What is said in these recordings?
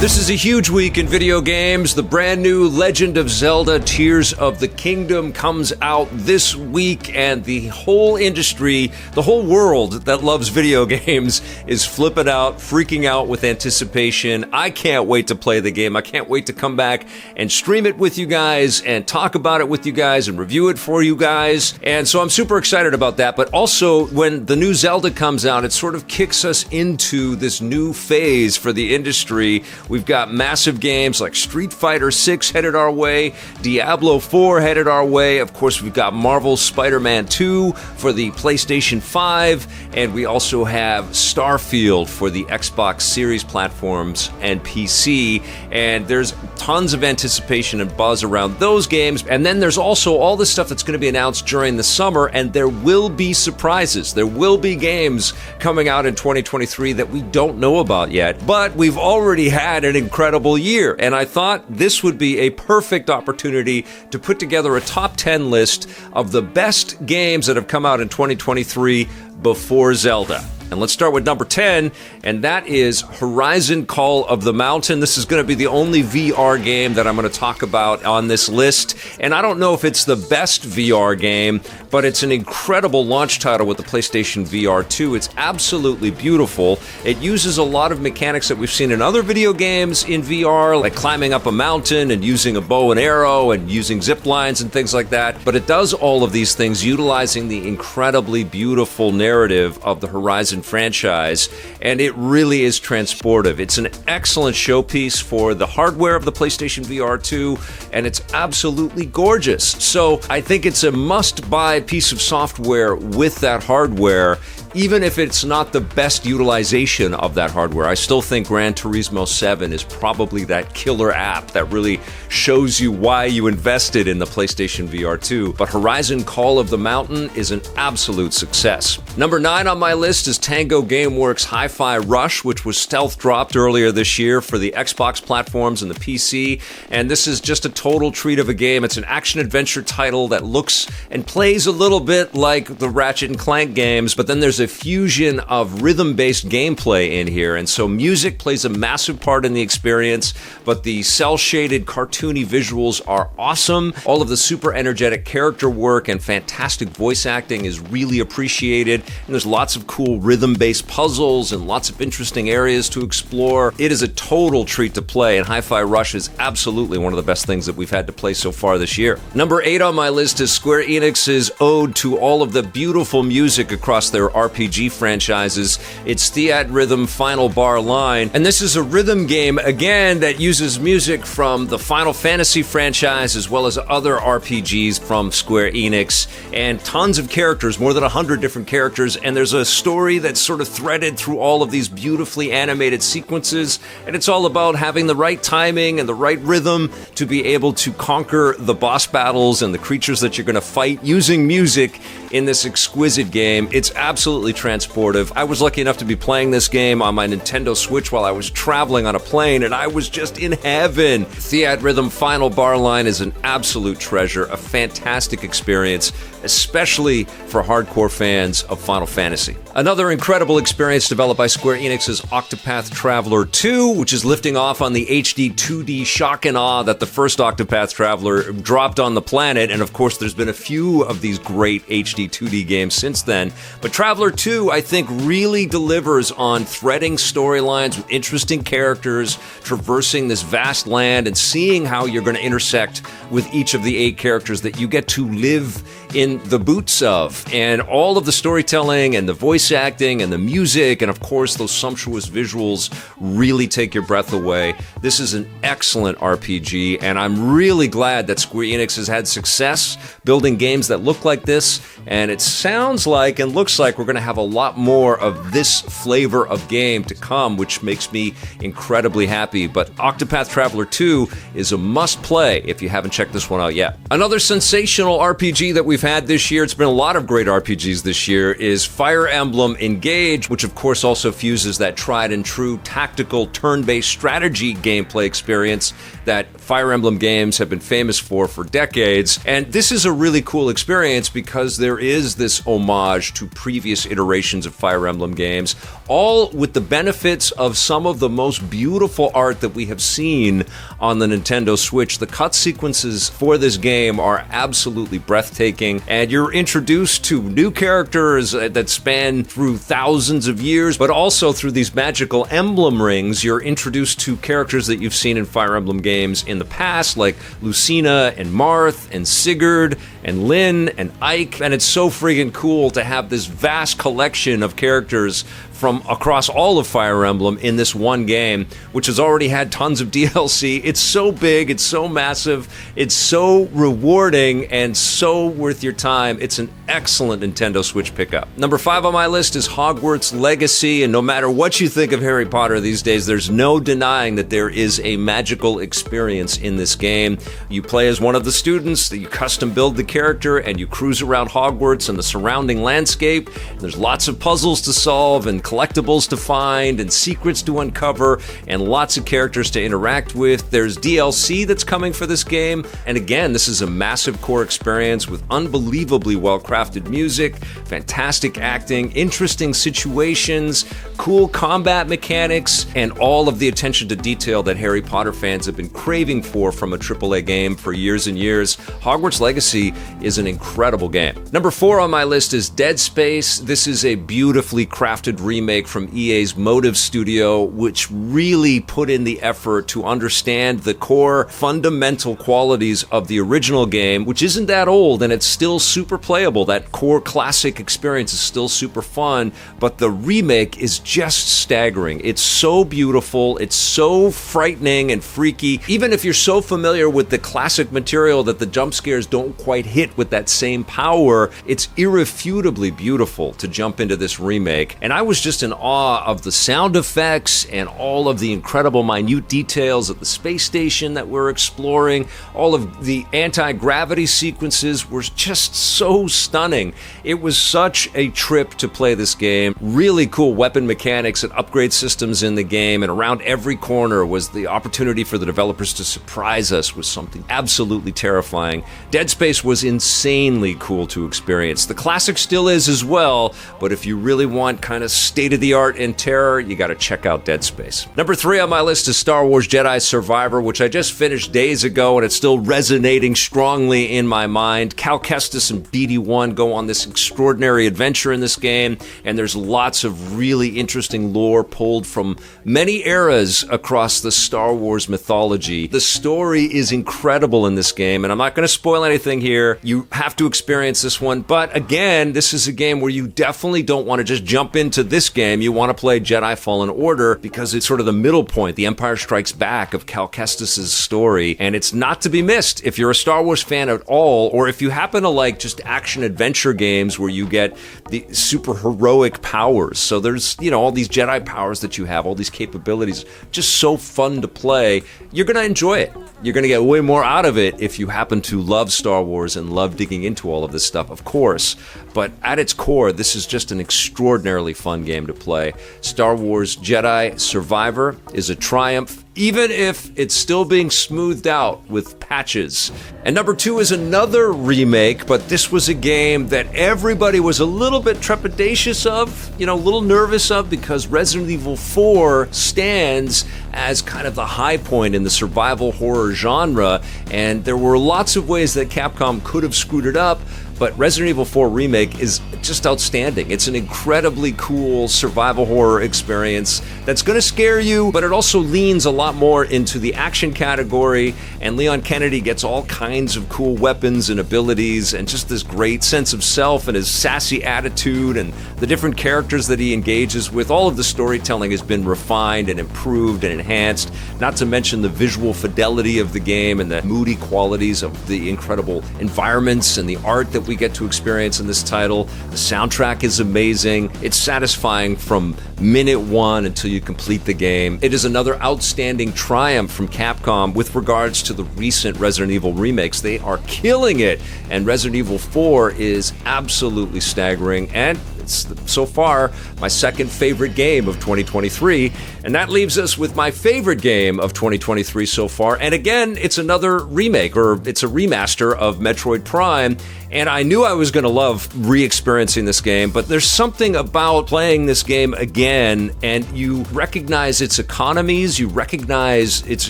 This is a huge week in video games. The brand new Legend of Zelda Tears of the Kingdom comes out this week, and the whole industry, the whole world that loves video games is flipping out, freaking out with anticipation. I can't wait to play the game. I can't wait to come back and stream it with you guys and talk about it with you guys and review it for you guys. And so I'm super excited about that. But also, when the new Zelda comes out, it sort of kicks us into this new phase for the industry. We've got massive games like Street Fighter 6 headed our way, Diablo 4 headed our way. Of course, we've got Marvel's Spider-Man 2 for the PlayStation 5, and we also have Starfield for the Xbox Series platforms and PC. And there's tons of anticipation and buzz around those games. And then there's also all the stuff that's going to be announced during the summer, and there will be surprises. There will be games coming out in 2023 that we don't know about yet, but we've already had an incredible year, and I thought this would be a perfect opportunity to put together a top 10 list of the best games that have come out in 2023 before Zelda. And let's start with number 10, and that is Horizon Call of the Mountain. This is going to be the only VR game that I'm going to talk about on this list. And I don't know if it's the best VR game, but it's an incredible launch title with the PlayStation VR 2. It's absolutely beautiful. It uses a lot of mechanics that we've seen in other video games in VR, like climbing up a mountain and using a bow and arrow and using zip lines and things like that. But it does all of these things utilizing the incredibly beautiful narrative of the Horizon franchise, and it really is transportive. It's an excellent showpiece for the hardware of the PlayStation VR 2, and it's absolutely gorgeous. So I think it's a must-buy piece of software with that hardware, even if it's not the best utilization of that hardware. I still think Gran Turismo 7 is probably that killer app that really shows you why you invested in the PlayStation VR 2. But Horizon Call of the Mountain is an absolute success. Number 9 on my list is Tango Gameworks Hi-Fi Rush, which was stealth dropped earlier this year for the Xbox platforms and the PC. And this is just a total treat of a game. It's an action-adventure title that looks and plays a little bit like the Ratchet & Clank games, but then there's a fusion of rhythm-based gameplay in here, and so music plays a massive part in the experience, but the cel-shaded cartoony visuals are awesome. All of the super energetic character work and fantastic voice acting is really appreciated, and there's lots of cool rhythm-based puzzles and lots of interesting areas to explore. It is a total treat to play, and Hi-Fi Rush is absolutely one of the best things that we've had to play so far this year. Number 8 on my list is Square Enix's ode to all of the beautiful music across their RPG franchises. It's Theatrhythm Final Bar Line, and this is a rhythm game, again, that uses music from the Final Fantasy franchise as well as other RPGs from Square Enix, and tons of characters, more than 100 different characters, and there's a story that's sort of threaded through all of these beautifully animated sequences, and it's all about having the right timing and the right rhythm to be able to conquer the boss battles and the creatures that you're going to fight using music in this exquisite game. It's absolutely transportive. I was lucky enough to be playing this game on my Nintendo Switch while I was traveling on a plane, and I was just in heaven. Theatrhythm Final Bar Line is an absolute treasure, a fantastic experience, especially for hardcore fans of Final Fantasy. Another incredible experience developed by Square Enix is Octopath Traveler 2, which is lifting off on the HD 2D shock and awe that the first Octopath Traveler dropped on the planet, and of course there's been a few of these great HD 2D games since then. But Traveler 2, I think, really delivers on threading storylines with interesting characters, traversing this vast land and seeing how you're going to intersect with each of the 8 characters that you get to live in the boots of, and all of the storytelling and the voice acting and the music and of course those sumptuous visuals really take your breath away. This is an excellent RPG, and I'm really glad that Square Enix has had success building games that look like this, and it sounds like and looks like we're going to have a lot more of this flavor of game to come, which makes me incredibly happy. But Octopath Traveler 2 is a must-play if you haven't checked this one out yet. Another sensational RPG that we've had this year, it's been a lot of great RPGs this year, is Fire Emblem Engage, which of course also fuses that tried and true tactical turn-based strategy gameplay experience that Fire Emblem games have been famous for decades. And this is a really cool experience because there there is this homage to previous iterations of Fire Emblem games, all with the benefits of some of the most beautiful art that we have seen on the Nintendo Switch. The cut sequences for this game are absolutely breathtaking, and you're introduced to new characters that span through thousands of years, but also through these magical emblem rings, you're introduced to characters that you've seen in Fire Emblem games in the past, like Lucina and Marth and Sigurd and Lyn and Ike, and it's so friggin' cool to have this vast collection of characters from across all of Fire Emblem in this one game, which has already had tons of DLC. It's so big, it's so massive, it's so rewarding, and so worth your time. It's an excellent Nintendo Switch pickup. Number 5 on my list is Hogwarts Legacy, and no matter what you think of Harry Potter these days, there's no denying that there is a magical experience in this game. You play as one of the students, that you custom build the character, and you cruise around Hogwarts and the surrounding landscape. There's lots of puzzles to solve and collectibles to find and secrets to uncover and lots of characters to interact with. There's DLC that's coming for this game, and again, this is a massive core experience with unbelievably well-crafted music, fantastic acting, interesting situations, cool combat mechanics, and all of the attention to detail that Harry Potter fans have been craving for from a AAA game for years and years. Hogwarts Legacy is an incredible game. Number 4 on my list is Dead Space. This is a beautifully crafted remake from EA's Motive Studio, which really put in the effort to understand the core fundamental qualities of the original game, which isn't that old and it's still super playable. That core classic experience is still super fun, but the remake is just staggering. It's so beautiful, it's so frightening and freaky. Even if you're so familiar with the classic material that the jump scares don't quite hit with that same power, it's irrefutably beautiful to jump into this remake. And I was just in awe of the sound effects and all of the incredible minute details of the space station that we're exploring. All of the anti-gravity sequences were just so stunning. It was such a trip to play this game. Really cool weapon mechanics and upgrade systems in the game, and around every corner was the opportunity for the developers to surprise us with something absolutely terrifying. Dead Space was insanely cool to experience. The classic still is as well, but if you really want kind of state-of-the-art in terror, you gotta check out Dead Space. Number 3 on my list is Star Wars Jedi Survivor, which I just finished days ago, and it's still resonating strongly in my mind. Cal Kestis and BD1 go on this extraordinary adventure in this game, and there's lots of really interesting lore pulled from many eras across the Star Wars mythology. The story is incredible in this game, and I'm not going to spoil anything here. You have to experience this one, but again, this is a game where you definitely don't want to just jump into this game. You want to play Jedi Fallen Order because it's sort of the middle point, the Empire Strikes Back of Cal Kestis' story, and it's not to be missed if you're a Star Wars fan at all, or if you happen to like just action-adventure games where you get the super heroic powers. So there's, all these Jedi powers that you have, all these capabilities, just so fun to play. You're going to enjoy it. You're going to get way more out of it if you happen to love Star Wars and love digging into all of this stuff, of course. But at its core, this is just an extraordinarily fun game to play. Star Wars Jedi Survivor is a triumph, even if it's still being smoothed out with patches. And number 2 is another remake, but this was a game that everybody was a little bit trepidatious of, a little nervous of, because Resident Evil 4 stands as kind of the high point in the survival horror genre, and there were lots of ways that Capcom could have screwed it up, but Resident Evil 4 Remake is just outstanding. It's an incredibly cool survival horror experience that's going to scare you, but it also leans a lot more into the action category, and Leon Kennedy gets all kinds of cool weapons and abilities and just this great sense of self and his sassy attitude and the different characters that he engages with. All of the storytelling has been refined and improved and enhanced, not to mention the visual fidelity of the game and the moody qualities of the incredible environments and the art that we get to experience in this title. The soundtrack is amazing. It's satisfying from minute one until you complete the game. It is another outstanding triumph from Capcom with regards to the recent Resident Evil remakes. They are killing it, and Resident Evil 4 is absolutely staggering, and It's so far my second favorite game of 2023, and that leaves us with my favorite game of 2023 so far. And again, it's another remake, or it's a remaster of Metroid Prime. And I knew I was going to love re-experiencing this game, but there's something about playing this game again, and you recognize its economies, you recognize its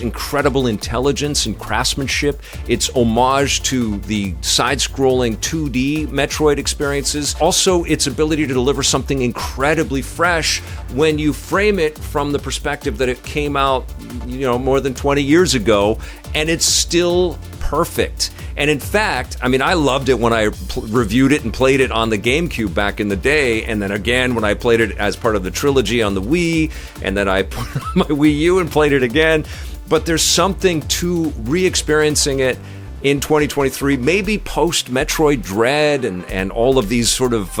incredible intelligence and craftsmanship, its homage to the side-scrolling 2D Metroid experiences, also its ability to deliver something incredibly fresh when you frame it from the perspective that it came out, more than 20 years ago, and it's still perfect. And in fact, I loved it when I reviewed it and played it on the GameCube back in the day, and then again when I played it as part of the trilogy on the Wii, and then I put it on my Wii U and played it again. But there's something to re-experiencing it in 2023, maybe post Metroid Dread and all of these sort of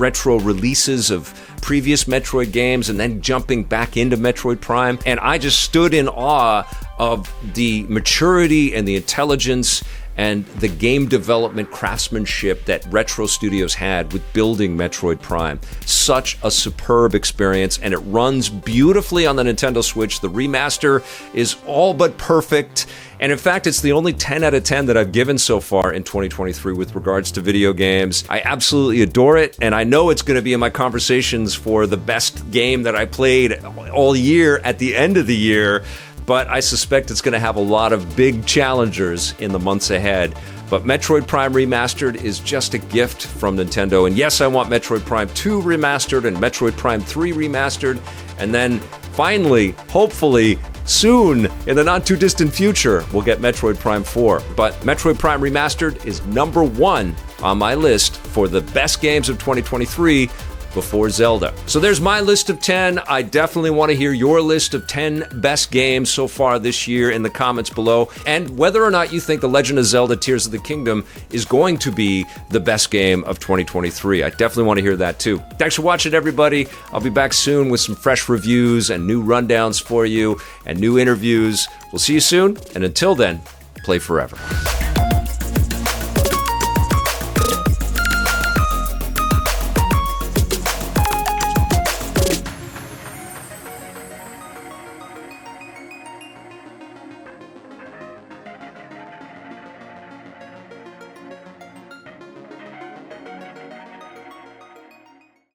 retro releases of previous Metroid games, and then jumping back into Metroid Prime. And I just stood in awe of the maturity and the intelligence and the game development craftsmanship that Retro Studios had with building Metroid Prime. Such a superb experience, and it runs beautifully on the Nintendo Switch. The remaster is all but perfect, and in fact, it's the only 10 out of 10 that I've given so far in 2023 with regards to video games. I absolutely adore it, and I know it's going to be in my conversations for the best game that I played all year at the end of the year. But I suspect it's going to have a lot of big challengers in the months ahead. But Metroid Prime Remastered is just a gift from Nintendo. And yes, I want Metroid Prime 2 Remastered and Metroid Prime 3 Remastered. And then finally, hopefully, soon, in the not too distant future, we'll get Metroid Prime 4. But Metroid Prime Remastered is number one on my list for the best games of 2023. Before Zelda. So there's my list of 10. I definitely want to hear your list of 10 best games so far this year in the comments below, and whether or not you think The Legend of Zelda Tears of the Kingdom is going to be the best game of 2023. I definitely want to hear that too. Thanks for watching, everybody. I'll be back soon with some fresh reviews and new rundowns for you and new interviews. We'll see you soon, and until then, play forever.